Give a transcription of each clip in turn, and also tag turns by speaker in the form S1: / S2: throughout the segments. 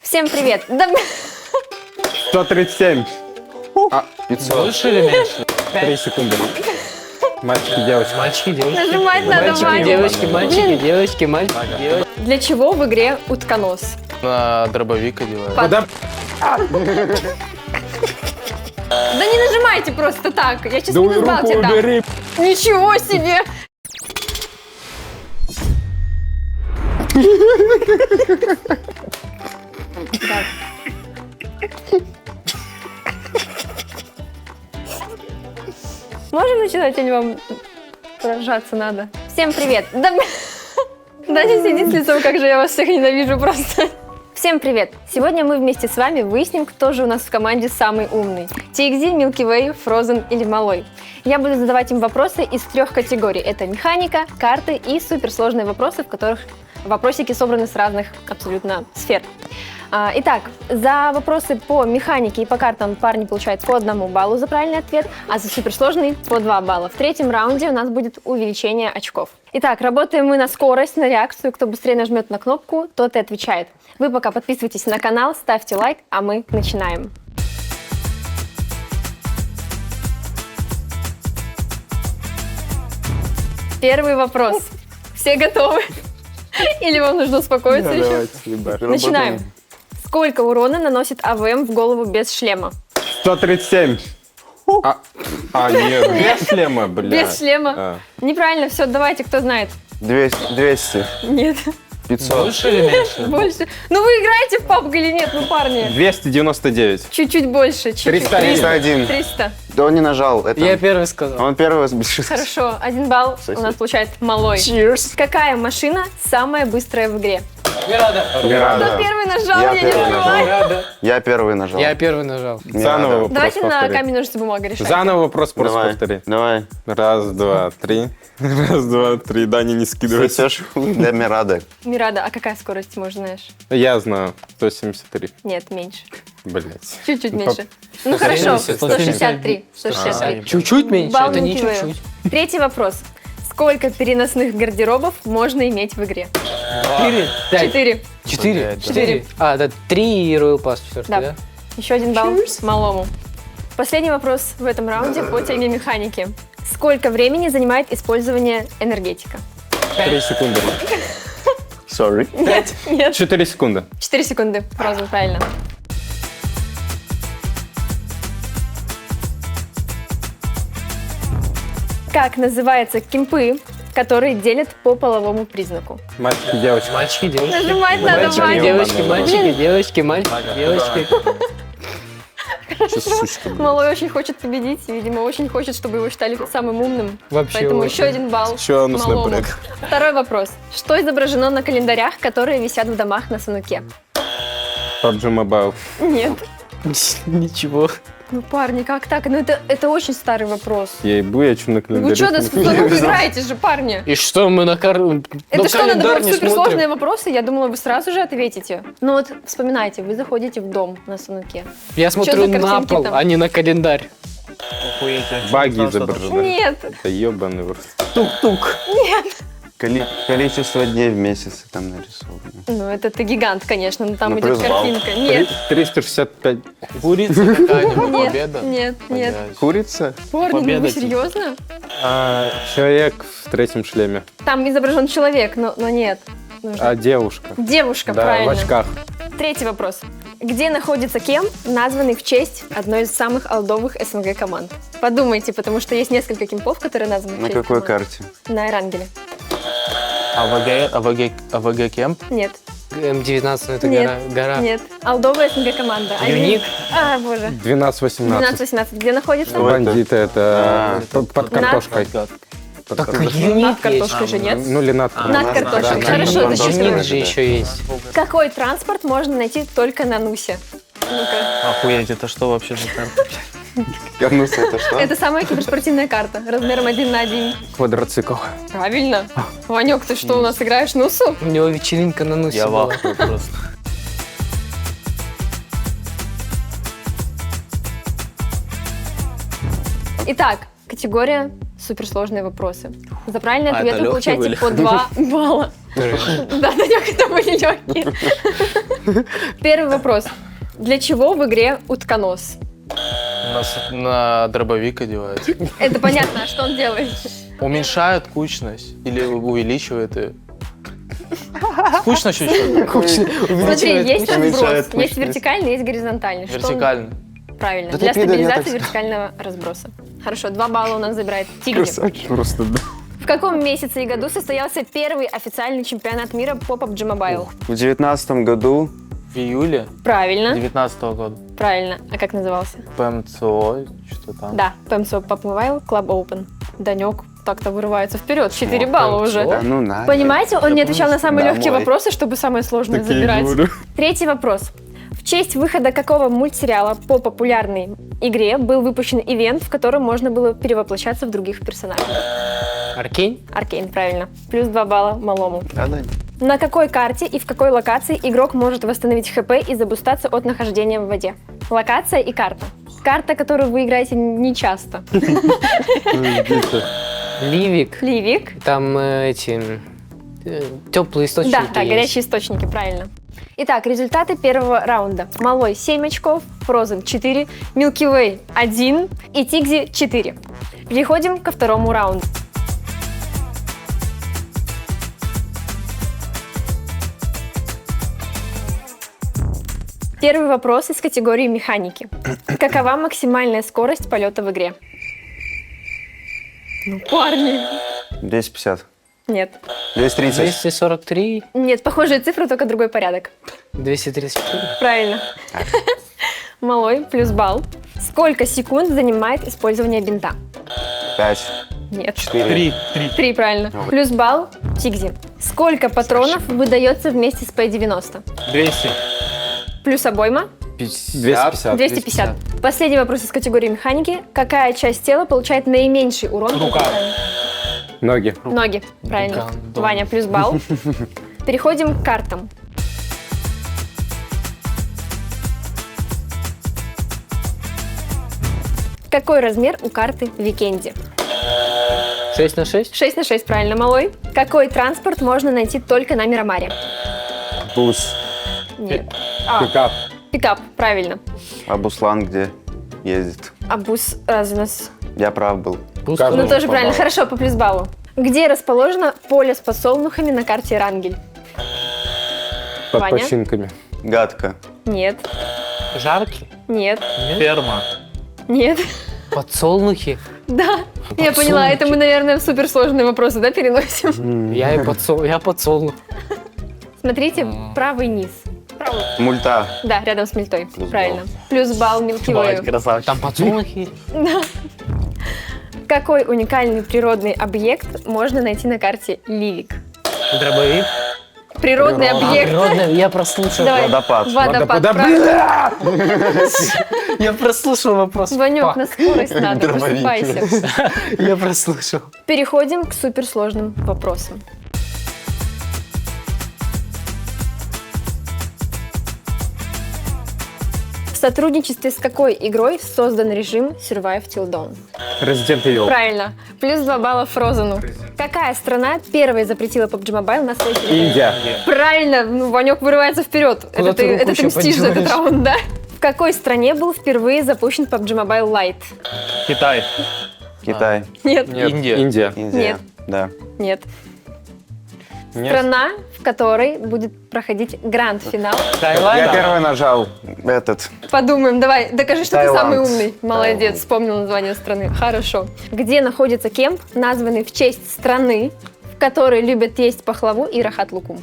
S1: Всем привет! Да,
S2: 137.
S3: 500.
S4: Больше или меньше?
S2: 3 секунды. Мальчики, девочки.
S4: Мальчики, девочки.
S1: нажимать надо,
S4: Мальчики,
S1: Ваня.
S4: девочки, мальчики, девочки, мальчики, девочки.
S1: Для чего в игре утконос?
S3: На дробовик одевают.
S2: Куда?
S1: Да не нажимайте просто так, я сейчас
S2: Да
S1: минус балл
S2: руку
S1: тебе дам.
S2: убери.
S1: Ничего себе! Так. Можем начинать или вам поражаться надо? Всем привет! Да, Даня сидит с лицом, как же я вас всех ненавижу просто. Всем привет! Сегодня мы вместе с вами выясним, кто же у нас в команде самый умный. TXD, Milky Way, Frozen или Малой. Я буду задавать им вопросы из 3 категорий. Это механика, карты и суперсложные вопросы, в которых вопросики собраны с разных абсолютно сфер. Итак, за вопросы по механике и по картам парни получают по 1 баллу за правильный ответ, а за суперсложный по 2 балла. В 3-м раунде у нас будет увеличение очков. Итак, работаем мы на скорость, на реакцию. Кто быстрее нажмет на кнопку, тот и отвечает. Вы пока подписывайтесь на канал, ставьте лайк, а мы начинаем. Первый вопрос. Все готовы? Или вам нужно успокоиться еще?
S2: Давайте, ребят.
S1: Начинаем. Сколько урона наносит АВМ в голову без шлема?
S2: 137. Нет, без шлема, блядь.
S1: Без шлема. Неправильно, все, давайте, кто знает.
S3: 200.
S1: Нет,
S3: 500.
S4: Больше или меньше?
S1: больше. Ну вы играете в PUBG или нет, ну парни?
S2: 299.
S1: Чуть-чуть больше. Чуть-чуть.
S2: 301.
S3: 301.
S1: 300.
S3: Да он не нажал. Это...
S4: Я первый сказал.
S3: Он первый сбежит.
S1: Хорошо, 1 балл у нас получает Малой.
S4: Cheers.
S1: Какая машина самая быстрая в игре?
S4: Мирада.
S1: Кто
S3: Мирада.
S1: первый нажал,
S3: Я
S1: я не
S3: первый
S1: понимаю.
S4: Мирада.
S3: Я первый нажал.
S4: Я первый нажал.
S2: Заново вопрос
S1: Давайте на
S2: повтори.
S1: камень, ножницы, бумага решать.
S2: Заново вопрос просто
S3: Давай.
S2: повтори.
S3: Давай.
S2: Раз, два, три. Раз, два, три. Даня, не скидывайся.
S3: Сосешь для Мирады.
S1: Мирада, а какая скорость, может, знаешь?
S2: Я знаю. 173.
S1: Нет, меньше.
S2: Блять.
S1: Чуть-чуть меньше. Ну хорошо, 163. 163.
S4: Чуть-чуть меньше,
S1: Балл
S4: это не
S1: Milky Way.
S4: чуть-чуть.
S1: 3-й вопрос. Сколько переносных гардеробов можно иметь в игре?
S4: 4, 5,
S1: 4.
S4: 4,
S1: 4.
S4: да, 3 и Royal Pass 4,
S1: Да.
S4: да?
S1: Еще 1 балл Малому. Последний вопрос в этом раунде по теме механики. Сколько времени занимает использование энергетика?
S2: 3 секунды.
S3: Sorry.
S1: Нет, нет.
S2: 4 секунды.
S1: 4 секунды. Сразу правильно. Как называются кемпы, которые делят по половому признаку?
S2: Мальчики, девочки.
S4: Мальчики, девочки.
S1: Нажимать надо,
S4: Мальчики,
S1: Ваня.
S4: девочки, мальчики, девочки, мальчики, девочки.
S2: Сейчас сучка, блядь.
S1: Малой очень хочет победить, и, видимо, очень хочет, чтобы его считали самым умным.
S4: Вообще
S1: Поэтому
S4: очень.
S1: еще 1 балл
S2: Еще анус
S1: Малому.
S2: напряг.
S1: Второй вопрос. Что изображено на календарях, которые висят в домах на сундуке?
S2: PUBG Mobile.
S1: Нет.
S4: Ничего.
S1: Ну, парни, как так? Ну, это очень старый вопрос.
S2: Я ебу, я что на
S1: Вы
S2: календаре.
S1: что, на сундук играете же, парни?
S4: И что мы на
S1: Это что, надо было
S4: календарь не
S1: суперсложные
S4: смотрим?
S1: вопросы? Я думала, вы сразу же ответите. Ну вот, вспоминайте, вы заходите в дом на сундуке.
S4: Я смотрю
S1: за
S4: на
S1: картинки
S4: пол,
S1: там?
S4: а не на календарь.
S2: Баги изображены.
S1: Нет,
S2: Это ебаный в рот.
S4: Тук-тук.
S3: Количество дней в месяц там нарисовано.
S1: ну это ты гигант, конечно, но там
S3: Ну,
S1: идет
S3: плюс балл.
S1: картинка. Нет,
S2: 365.
S4: Курица какая-нибудь,
S1: нет,
S4: победа.
S1: нет, нет.
S3: Курица?
S1: Парни, ну вы
S4: Победа.
S1: серьезно?
S2: Человек в 3-м шлеме.
S1: Там изображен человек, но нет. Нужно.
S2: Девушка.
S1: Девушка,
S2: Да,
S1: правильно.
S2: в очках.
S1: 3-й вопрос. Где находится кем, названный в честь одной из самых олдовых СНГ команд? Подумайте, потому что есть несколько кемпов, которые названы в
S3: На
S1: честь
S3: какой
S1: команд.
S3: карте?
S1: На Эрангеле.
S4: АВГ кемп?
S1: Нет.
S4: М19, ну это
S1: Нет.
S4: гора.
S1: Нет. Олдовая СНГ команда.
S4: Юник?
S1: А, боже.
S2: 12-18.
S1: 12-18. Где находится?
S3: Ой,
S2: Бандиты это под картошкой. Под
S4: Так
S2: картошкой.
S4: юник
S1: Над картошкой
S4: есть.
S1: же нет.
S2: Ну или над
S1: Над картошкой.
S3: да,
S1: Хорошо,
S3: да,
S1: засчитываю.
S4: Юник же еще есть.
S1: Какой транспорт можно найти только на Нусе? Ну-ка.
S5: Охуеть, это что вообще за карта?
S3: Ганус это что?
S1: Это самая киберспортивная карта, размером 1 на 1.
S2: Квадроцикл.
S1: Правильно. Ванек, ты что, у нас играешь Нусу?
S4: У него вечеринка на Нусе
S5: Я
S4: была.
S5: вахнул просто.
S1: Итак, Категория суперсложные вопросы. За правильный
S5: А,
S1: ответ
S5: это
S1: вы
S5: легкие
S1: получаете
S5: были?
S1: по 2 балла. Да, Данек, это были легкие. Первый вопрос. Для чего в игре утконос?
S5: У нас на дробовик одевается.
S1: Это понятно, а что он делает?
S5: Уменьшает кучность или увеличивает ее? Скучно чуть-чуть?
S1: Смотри, есть разброс,
S3: Уменьшает
S1: есть
S3: мощность.
S1: вертикальный, есть горизонтальный. Что он-
S5: Вертикально.
S1: Правильно,
S3: Да
S1: для
S3: ты пидор, я
S1: стабилизации
S3: так-
S1: вертикального разброса. Хорошо, 2 балла у нас забирает Тигри.
S2: Просто да.
S1: В каком месяце и году состоялся первый официальный чемпионат мира по PUBG Mobile?
S3: В 19 году
S5: В июле
S1: Правильно,
S5: 2019 года.
S1: правильно. А как назывался?
S5: ПМЦО, что там.
S1: Да, PMSO PUBG Mobile Club Open. Данек так-то вырывается вперед, 4 балла уже.
S3: да ну на.
S1: Понимаете, он не отвечал на самые
S3: Да,
S1: легкие
S3: мой.
S1: вопросы, чтобы самые сложные
S2: Так я и
S1: забирать.
S2: говорю.
S1: Третий вопрос. В честь выхода какого мультсериала по популярной игре был выпущен ивент, в котором можно было перевоплощаться в других персонажей?
S4: Аркейн?
S1: Аркейн, правильно. Плюс 2 балла малому.
S3: Да, да.
S1: На какой карте и в какой локации игрок может восстановить ХП и забустаться от нахождения в воде? Локация и карта. Карта, которую вы играете не часто.
S4: Ливик.
S1: Ливик.
S4: Там теплые источники
S1: Да, да,
S4: есть.
S1: горячие источники, правильно. Итак, результаты первого раунда. Малой 7 очков, Фрозен 4, Milky Way 1 и Тигзи 4. Переходим ко второму раунду. Первый вопрос из категории механики. Какова максимальная скорость полета в игре? Ну, парни.
S3: 250.
S1: Нет.
S3: 230.
S4: 243,
S1: Нет, похожие цифры, только другой порядок.
S4: 234.
S1: Правильно. Малой, плюс балл. Сколько секунд занимает использование бинта?
S3: 5.
S1: Нет.
S3: 4.
S1: 3, правильно. Плюс балл, Тигзи. Сколько патронов выдается вместе с P90?
S5: 200.
S1: Плюс обойма,
S2: 250.
S1: 250. Последний вопрос из категории механики. Какая часть тела получает наименьший урон? при
S5: Рука.
S1: попадании?
S2: Ноги.
S1: Ноги, правильно.
S5: Гандон.
S1: Ваня, плюс балл. Переходим к картам. Какой размер у карты Викенди?
S4: 6 на 6?
S1: 6 на 6, правильно, малой. Какой транспорт можно найти только на Мирамаре?
S2: Бус.
S1: Нет.
S2: Пикап.
S1: Пикап, правильно.
S3: А Буслан где ездит?
S1: А бус разве у нас...
S3: Я прав был.
S2: Как
S1: Ну,
S2: Ну,
S1: тоже
S2: по
S1: правильно.
S2: баллу.
S1: Хорошо, по плюс баллу. Где расположено поле с подсолнухами на карте Рангель?
S2: Под
S1: Ваня?
S2: починками.
S3: Гадко.
S1: Нет,
S4: Жарки?
S1: нет,
S5: Ферма.
S1: нет.
S4: Подсолнухи?
S1: Да, я поняла. Это мы, наверное, в суперсложные вопросы, да, переносим?
S4: Я подсолнух.
S1: Смотрите, правый низ. Правый.
S3: Мульта.
S1: Да, рядом с мельтой.
S3: Плюс
S1: Правильно. Плюс балл Milky Way.
S5: Красавчик.
S4: Там подсолнухи?
S1: Да. Какой уникальный природный объект можно найти на карте Ливик?
S4: Дробовик?
S1: Природный объект.
S4: Природный, я прослушал.
S1: Давай.
S3: Водопад.
S1: Водопад.
S2: Да,
S1: правильно.
S4: Я прослушал вопрос.
S1: Ванек, на скорость надо,
S3: Дробовик.
S1: просыпайся.
S4: Я прослушал.
S1: Переходим к суперсложным вопросам. В сотрудничестве с какой игрой создан режим Survive Till Dawn?
S2: Resident Evil.
S1: Правильно. Плюс 2 балла Фрозену. Какая страна первой запретила PUBG Mobile на своей территории?
S2: Индия.
S1: Правильно. Ну, Ванек вырывается вперед.
S4: Куда ты руку
S1: Это ты
S4: еще
S1: мстишь за этот
S4: поднимаешь?
S1: раунд, да? В какой стране был впервые запущен PUBG Mobile Lite?
S5: Китай.
S3: Китай.
S1: Нет.
S2: Нет,
S5: Индия.
S2: Индия.
S3: Индия.
S1: Нет.
S3: Да.
S1: Нет.
S2: Нет.
S1: Страна, в которой будет проходить гранд-финал.
S3: Я
S5: Таиланд.
S3: первый нажал этот.
S1: Подумаем, давай, докажи, что
S3: Таиланд.
S1: ты самый умный. Молодец,
S3: Таиланд.
S1: вспомнил название страны. Хорошо. Где находится кемп, названный в честь страны, в которой любят есть пахлаву и рахат лукум?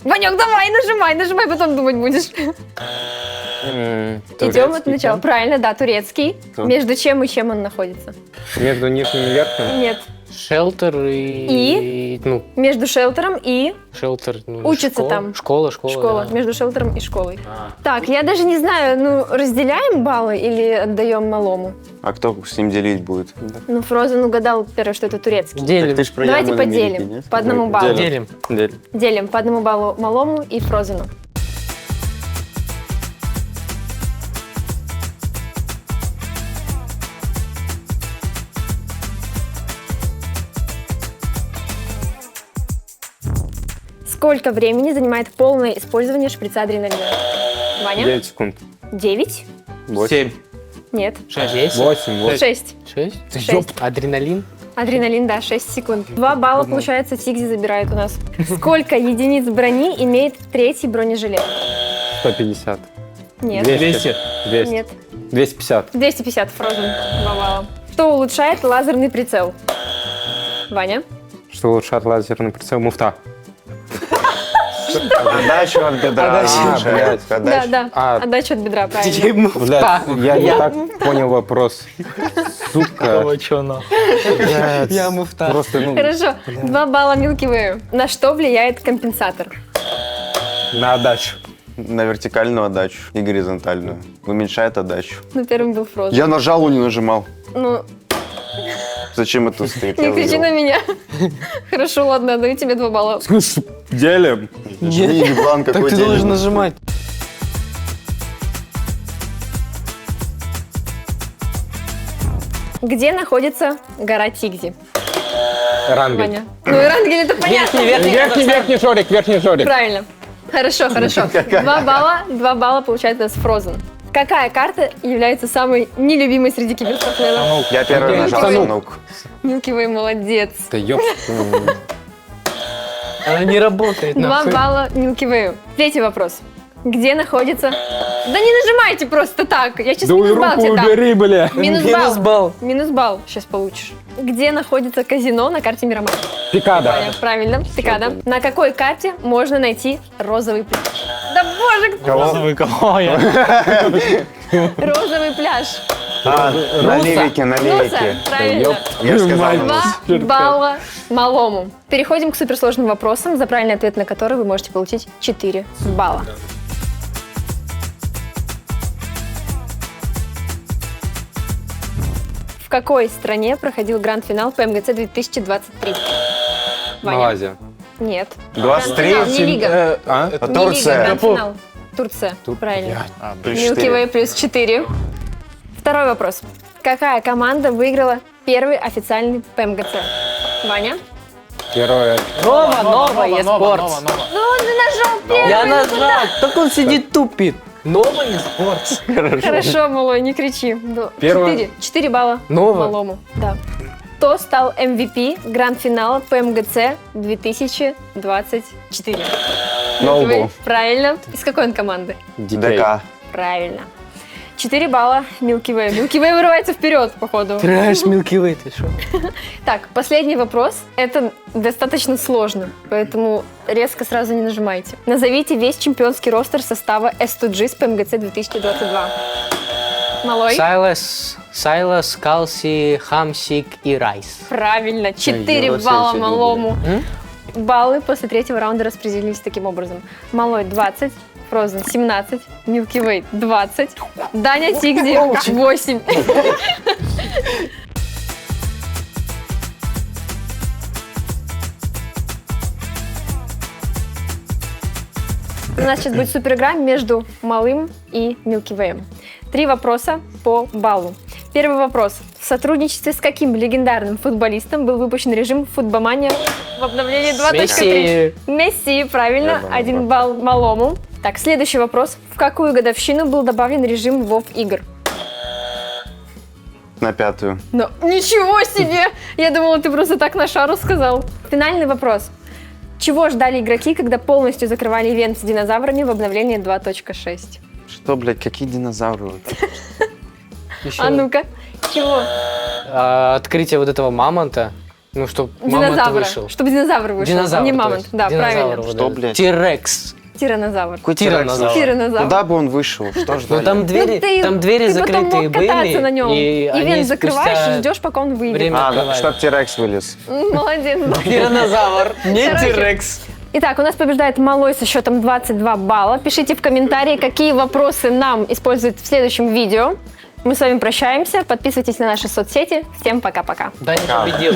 S1: Ванек, давай, нажимай, потом думать будешь. Идем от начала. Правильно, да, турецкий.
S2: Кто?
S1: Между чем и чем он находится?
S2: Между нижним и верхним.
S1: Нет.
S4: Шелтер и... Ну,
S1: Между шелтером и
S4: шелтер... Ну,
S1: Учится
S4: школа.
S1: там.
S4: Школа,
S1: школой.
S4: да.
S1: Между шелтером и школой. Так, я даже не знаю, ну, разделяем баллы или отдаем малому?
S3: А кто с ним делить будет?
S1: Ну, Фрозен угадал первое, что это турецкий.
S4: Делим.
S3: ж про
S1: Давайте
S3: Яман Америки,
S1: поделим.
S3: нет?
S1: По одному баллу.
S4: Делим.
S1: Делим по одному баллу малому и Фрозену. Сколько времени занимает полное использование шприца адреналина? Ваня?
S2: 9 секунд.
S1: 9?
S3: 7.
S1: Нет.
S4: 6.
S2: 8.
S1: 6.
S4: 6?
S1: 6.
S4: Адреналин?
S1: Адреналин, да, 6 секунд. 2 балла, получается, Сигзи забирает у нас. Сколько единиц брони имеет третий бронежилет?
S2: 150.
S1: Нет.
S2: 200. 200.
S1: Нет.
S2: 250.
S1: 250 Frozen. 2 балла. Что улучшает лазерный прицел? Ваня?
S2: Что улучшает лазерный прицел? Муфта.
S3: Отдачу от бедра.
S2: блядь.
S1: Да, да.
S2: А.
S1: Отдача от бедра, правильно.
S2: Блядь, я не так понял вопрос. Сука.
S4: Чё нахуй?
S2: Блядь.
S4: Я муфта.
S2: Просто, ну,
S1: Хорошо. 2 балла Milky Way. На что влияет компенсатор?
S2: на отдачу.
S3: На вертикальную отдачу и горизонтальную. Уменьшает отдачу.
S1: Ну, первым был Frozen.
S3: Я нажал, он не нажимал.
S1: Ну,
S3: Зачем это стоит?
S1: не кричи на меня. Хорошо, ладно, даю тебе 2 балла.
S2: Делим.
S3: Жми, еблан,
S4: Так
S3: какой
S4: ты
S3: день.
S4: должен нажимать.
S1: Где находится гора Тигзи?
S2: Рангель.
S1: Ваня. Ну, Ирангель, это понятно.
S2: Верхний шорик, верхний шорик.
S1: Правильно. Хорошо, хорошо. 2 балла получает у нас Frozen. Какая карта является самой нелюбимой среди киберспортсменов?
S3: Я первый
S2: Окей.
S3: нажал
S2: Санук.
S3: Санук.
S1: Milky Way молодец.
S2: Да ёп.
S4: Она не работает,
S1: 2
S4: нахуй.
S1: балла Milky Way. Третий вопрос. Где находится... Да не нажимайте просто так. Я сейчас
S2: Да
S1: минус балл
S2: руку
S1: тебе дам.
S2: убери, бля.
S1: Минус
S4: Минус
S1: балл.
S4: балл.
S1: Минус балл сейчас получишь. Где находится казино на карте Мирамар?
S2: Пикада.
S1: Правильно, Пикада. На какой карте можно найти розовый пляж? Да боже,
S4: Розовый кого я?
S1: розовый пляж.
S3: На левике, на
S1: Руса,
S3: левике.
S1: правильно.
S3: Я сказал.
S1: Два балла малому. Переходим к суперсложным вопросам, за правильный ответ на который вы можете получить 4 балла. В какой стране проходил гранд-финал ПМГЦ 2023? Ваня?
S2: Малайзия.
S1: Нет.
S3: 23?
S1: Гранд-финал, не лига.
S2: А?
S1: Не лига,
S3: Турция.
S1: гранд-финал. Турция, правильно.
S3: Плюс
S1: Milky
S3: 4.
S1: Way плюс 4. Второй вопрос. Какая команда выиграла первый официальный ПМГЦ? Ваня?
S2: Герои.
S4: Новая спорт.
S1: Ну, он же нажал первый.
S4: Я нажал, так он сидит тупит. Новая спорт.
S1: Хорошо, малой, не кричи.
S2: Первое.
S1: 4 балла
S4: Новое?
S1: малому. Да. Кто стал MVP гранд-финала ПМГЦ 2024?
S3: Ноубол.
S1: Правильно. Из какой он команды?
S2: Детей.
S3: ДК.
S1: Правильно. 4 балла Milky Way. Milky Way вырывается вперед, походу.
S4: Трэш Milky Way, ты что?
S1: Так, последний вопрос. Это достаточно сложно, поэтому резко сразу не нажимайте. Назовите весь чемпионский ростер состава S2G с ПМГЦ 2022. Малой?
S4: Сайлас, Калси, Хамсик и Райс.
S1: Правильно. 4
S3: Ё,
S1: балла
S3: все
S1: малому. Баллы после третьего раунда распределились таким образом. Малой 20, Frozen 17, Milky Way 20, Даня Тигзи 8. У нас сейчас будет суперигра между малым и Milky Way. 3 вопроса по баллу. Первый вопрос. В сотрудничестве с каким легендарным футболистом был выпущен режим Футбомания в обновлении 2.3?
S4: Месси.
S1: Месси, правильно.
S3: Я думал,
S1: 1 балл малому. Так, следующий вопрос. В какую годовщину был добавлен режим WoW игр?
S3: На 5-ю.
S1: Ну, ничего себе! Я думала, ты просто так на шару сказал. Финальный вопрос. Чего ждали игроки, когда полностью закрывали ивент с динозаврами в обновлении 2.6?
S3: Что, блядь, какие динозавры?
S4: Еще
S1: А ну-ка, чего?
S4: открытие вот этого мамонта. Ну, чтобы мамонт
S1: Динозавра.
S4: вышел.
S1: Чтобы динозавр вышел,
S4: Динозавр,
S1: не
S4: то
S1: мамонт.
S4: есть.
S1: Да,
S4: Динозавр,
S1: правильно.
S4: вот
S3: Что,
S4: этот.
S3: блядь?
S4: Тирекс.
S1: Тиранозавр.
S3: Какой
S4: Тиранозавр.
S1: Тиранозавр.
S3: Куда бы он вышел? Что ждали?
S4: Ну, там двери,
S1: ты
S4: там двери
S1: потом
S4: закрытые
S1: мог кататься
S4: были.
S1: на нем.
S4: И они
S1: Ивент закрываешь
S4: спустя
S1: и ждешь, пока он выйдет.
S4: время открывают.
S3: чтоб Тирекс вылез.
S1: Молодец.
S4: Тиранозавр, не
S1: Короче.
S4: Тирекс.
S1: Итак, у нас побеждает малой со счетом 22 балла. Пишите в комментарии, какие вопросы нам используют в следующем видео. Мы с вами прощаемся. Подписывайтесь на наши соцсети. Всем пока-пока.
S4: Даня победил.